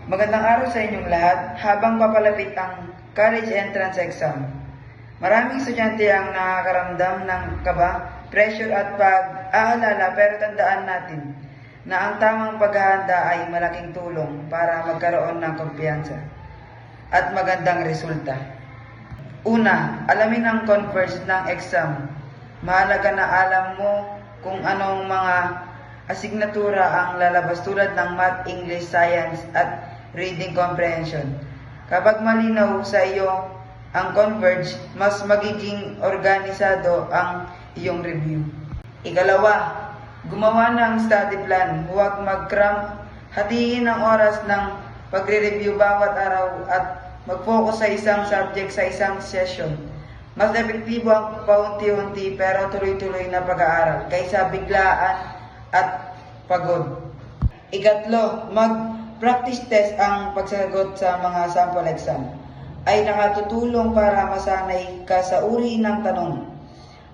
Magandang araw sa inyong lahat habang papalapit ang college entrance exam. Maraming estudyante ang nakakaramdam ng kaba, pressure at pag-aalala, pero tandaan natin na ang tamang paghahanda ay malaking tulong para magkaroon ng kumpiyansa at magandang resulta. Una, alamin ang converse ng exam. Mahalaga na alam mo kung anong mga asignatura ang lalabas tulad ng Math, English, Science at Reading Comprehension. Kapag malinaw sa iyo ang converge, mas magiging organisado ang iyong review. Ikalawa, gumawa ng study plan. Huwag mag-cram. Hatiin ang oras ng pagre-review bawat araw at mag-focus sa isang subject sa isang session. Mas epektibo ang paunti-unti pero tuloy-tuloy na pag-aaral kaysa biglaan at pagod. Ikatlo, mag-practice test. Ang pagsagot sa mga sample exam ay nakatutulong para masanay ka sa uri ng tanong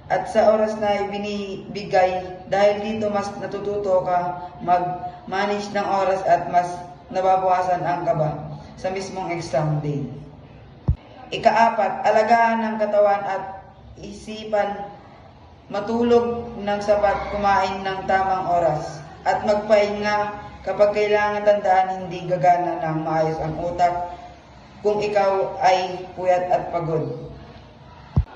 at sa oras na ibinibigay. Dahil dito mas natututo ka mag-manage ng oras at mas nababawasan ang kaba sa mismong exam day. Ikaapat, alagaan ng katawan at isipan. Matulog ng sapat, kumain ng tamang oras, at magpahinga kapag kailangan. Tandaan, hindi gagana ng maayos ang utak kung ikaw ay puyat at pagod.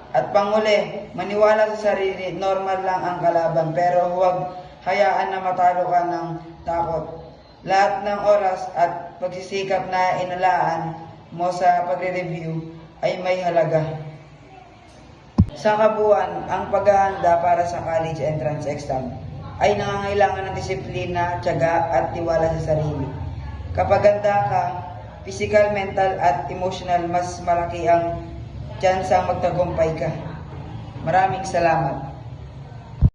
At panguli, maniwala sa sarili. Normal lang ang kalaban, pero huwag hayaan na matalo ka ng takot. Lahat ng oras at pagsisikap na inalaan mo sa pagre-review ay may halaga. Sa kabuuan, ang paghahanda para sa college entrance exam ay nangangailangan ng disiplina, tiyaga at tiwala sa sarili. Kapag handa ka, physical, mental at emotional, mas malaki ang tsansang magtagumpay ka. Maraming salamat.